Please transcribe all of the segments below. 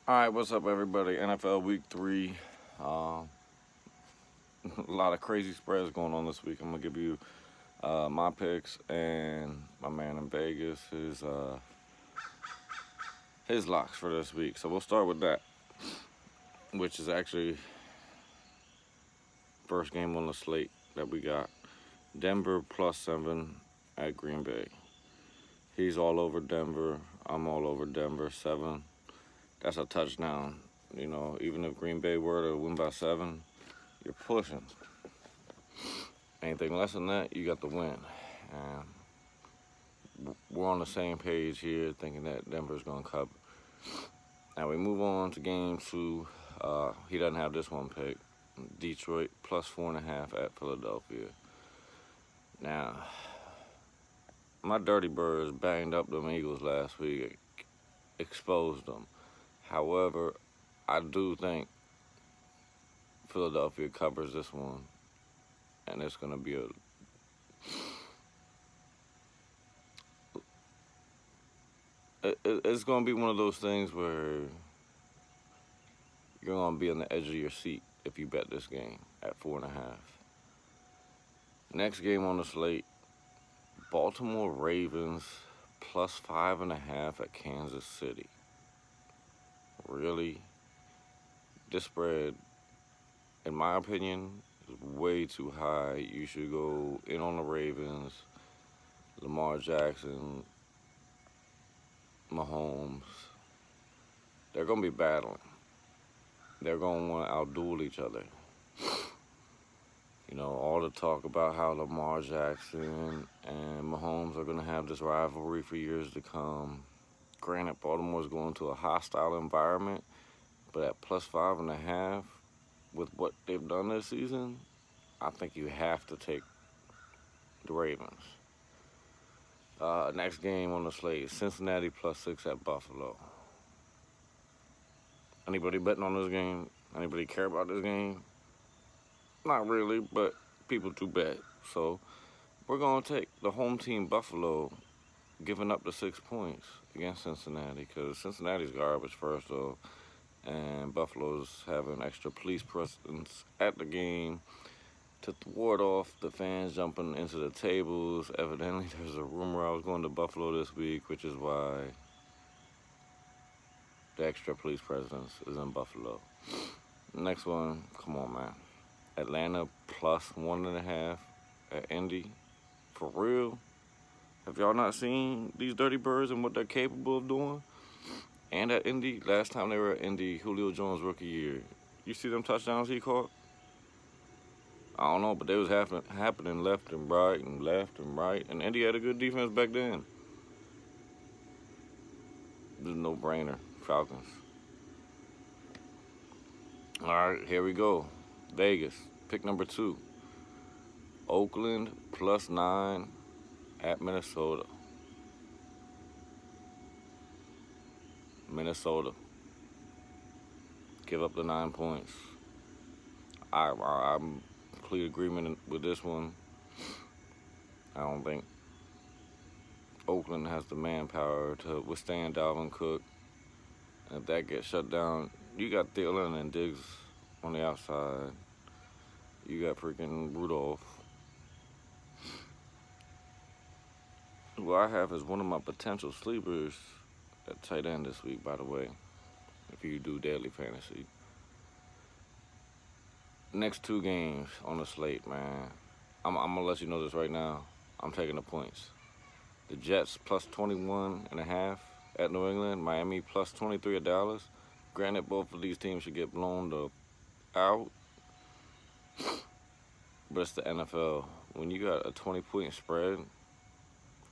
Alright, what's up, everybody? NFL Week 3. Uh, a lot of crazy spreads going on this week. I'm going to give you my picks and my man in Vegas, his locks for this week. So we'll start with that, which is actually first game on the slate that we got. Denver +7 at Green Bay. He's all over Denver. I'm all over Denver. 7. That's a touchdown. You know, even if Green Bay were to win by 7, you're pushing. Anything less than that, you got the win. And we're on the same page here, thinking that Denver's going to cover. Now we move on to game 2. He doesn't have this one picked. Detroit +4.5 at Philadelphia. Now, my Dirty Birds banged up them Eagles last week, exposed them. However, I do think Philadelphia covers this one, and it's going to be it's going to be one of those things where you're going to be on the edge of your seat if you bet this game at 4.5. Next game on the slate, Baltimore Ravens +5.5 at Kansas City. Really? This spread, in my opinion, is way too high. You should go in on the Ravens. Lamar Jackson, Mahomes, they're going to be battling. They're going to want to outduel each other. You know, all the talk about how Lamar Jackson and Mahomes are going to have this rivalry for years to come. Granted, Baltimore's going to a hostile environment, but at +5.5, with what they've done this season, I think you have to take the Ravens. Next game on the slate, Cincinnati +6 at Buffalo. Anybody betting on this game? Anybody care about this game? Not really, but people do bet. So we're going to take the home team Buffalo giving up the 6 points against Cincinnati, because Cincinnati's garbage first off, and Buffalo's having extra police presence at the game to ward off the fans jumping into the tables. Evidently, there's a rumor I was going to Buffalo this week, which is why the extra police presence is in Buffalo. Next one, come on, man. Atlanta +1.5 at Indy. For real? Have y'all not seen these Dirty Birds and what they're capable of doing? And at Indy, last time they were at Indy, Julio Jones' rookie year, you see them touchdowns he caught? I don't know, but they was happening left and right and left and right. And Indy had a good defense back then. There's a no-brainer. Falcons. All right, here we go. Vegas, pick number 2. Oakland +9 at Minnesota. Minnesota. Give up the 9 points. I'm complete agreement with this one. I don't think Oakland has the manpower to withstand Dalvin Cook. And if that gets shut down, you got Thielen and Diggs on the outside. You got freaking Rudolph, who I have as one of my potential sleepers at tight end this week, by the way, if you do daily fantasy. Next 2 games on the slate, man. I'm going to let you know this right now. I'm taking the points. The Jets +21.5 at New England. Miami +23 at Dallas. Granted, both of these teams should get blown out. But it's the NFL. When you got a 20-point spread,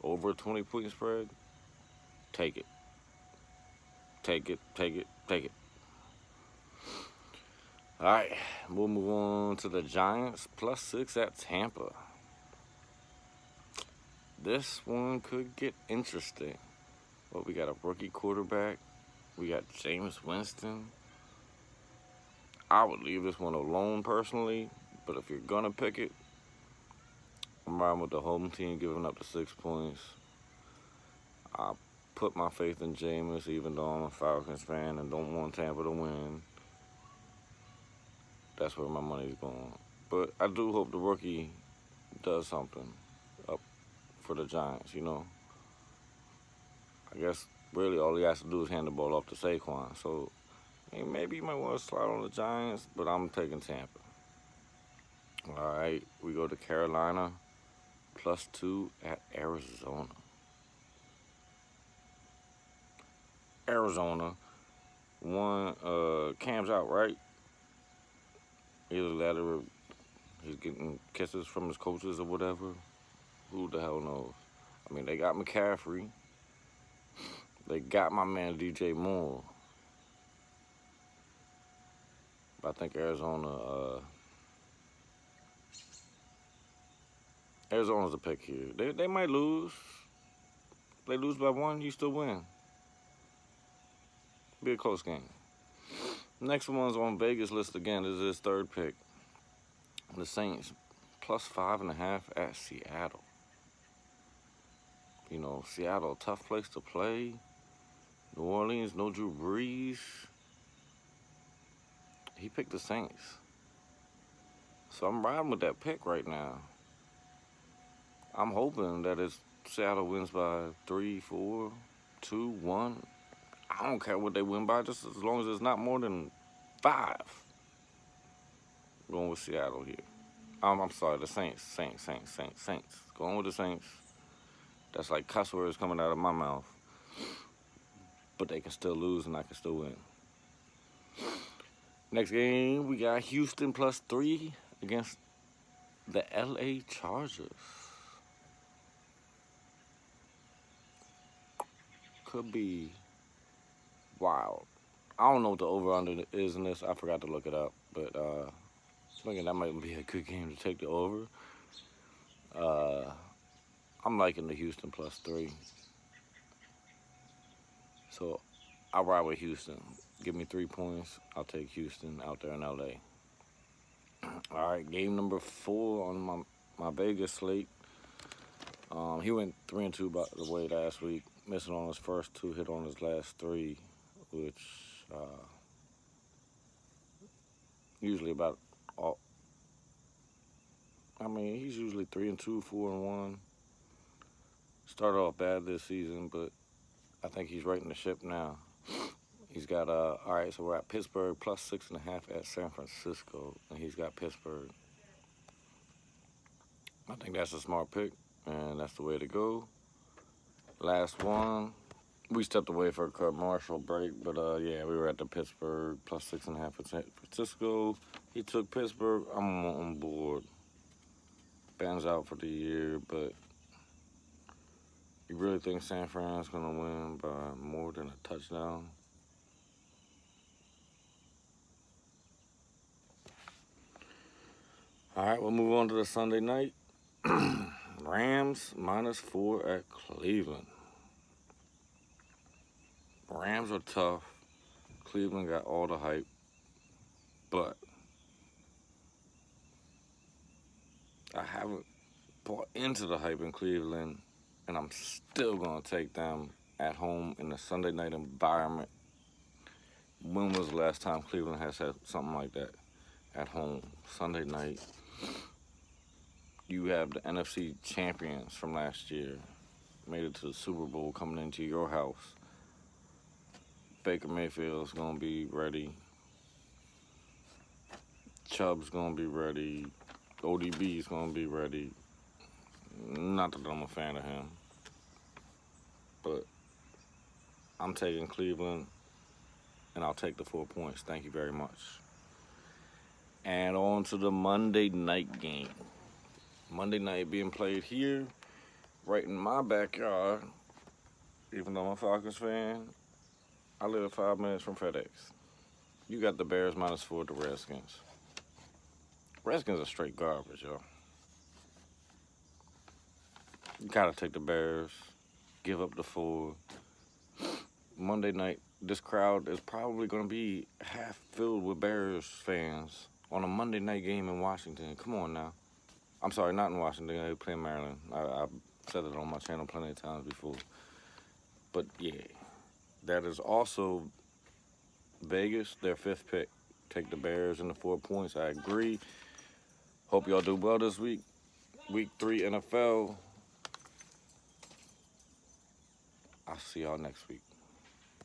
over a 20-point spread, take it. Take it, take it, take it. All right, we'll move on to the Giants +6 at Tampa. This one could get interesting. Well, we got a rookie quarterback. We got Jameis Winston. I would leave this one alone personally, but if you're going to pick it, I'm riding with the home team giving up the 6 points. I put my faith in Jameis, even though I'm a Falcons fan and don't want Tampa to win. That's where my money's going. But I do hope the rookie does something up for the Giants, you know. I guess really all he has to do is hand the ball off to Saquon. So maybe you might want to slide on the Giants, but I'm taking Tampa. All right, we go to Carolina, +2 at Arizona. Arizona, Cam's out, right? Either that or he's getting kisses from his coaches or whatever. Who the hell knows? I mean, they got McCaffrey. They got my man DJ Moore. But I think Arizona's a pick here. They might lose. They lose by 1, you still win. Be a close game. Next one's on Vegas list again. This is his third pick. The Saints, +5.5 at Seattle. You know, Seattle, tough place to play. New Orleans, no Drew Brees. He picked the Saints. So I'm riding with that pick right now. I'm hoping that Seattle wins by 3, 4, 2, 1. I don't care what they win by, just as long as it's not more than 5. Going with Seattle here. I'm sorry, the Saints. Going with the Saints. That's like cuss words coming out of my mouth. But they can still lose and I can still win. Next game, we got Houston +3 against the LA Chargers. Could be wild. I don't know what the over-under is in this. I forgot to look it up. But thinking that might be a good game to take the over. I'm liking the Houston +3. So I'll ride with Houston. Give me 3 points. I'll take Houston out there in LA. All right, game number 4 on my Vegas slate. He went 3-2 by the way last week, missing on his first 2, hit on his last 3, which usually about all. I mean, he's usually 3-2, 4-1. Started off bad this season, but I think he's righting the ship now. He's got all right. So we're at Pittsburgh +6.5 at San Francisco, and he's got Pittsburgh. I think that's a smart pick, and that's the way to go. Last one, we stepped away for a commercial break, but yeah, we were at the Pittsburgh +6.5 at San Francisco. He took Pittsburgh. I'm on board. Ben's out for the year, but you really think San Fran's gonna win by more than a touchdown? All right, we'll move on to the Sunday night. Rams -4 at Cleveland. Rams are tough. Cleveland got all the hype, but I haven't bought into the hype in Cleveland, and I'm still going to take them at home in the Sunday night environment. When was the last time Cleveland has had something like that at home? Sunday night. You have the NFC champions from last year, made it to the Super Bowl coming into your house. Baker Mayfield's going to be ready. Chubb's going to be ready. ODB's going to be ready. Not that I'm a fan of him, but I'm taking Cleveland, and I'll take the 4 points. Thank you very much. And on to the Monday night game. Monday night being played here, right in my backyard. Even though I'm a Falcons fan, I live 5 minutes from FedEx. You got the Bears -4 at the Redskins. Redskins are straight garbage, yo. You gotta take the Bears, give up the 4. Monday night, this crowd is probably gonna be half filled with Bears fans on a Monday night game in Washington. Come on now. I'm sorry, not in Washington. They play in Maryland. I've said it on my channel plenty of times before. But yeah, that is also Vegas, their fifth pick. Take the Bears in the 4 points. I agree. Hope y'all do well this week. Week 3 NFL. I'll see y'all next week.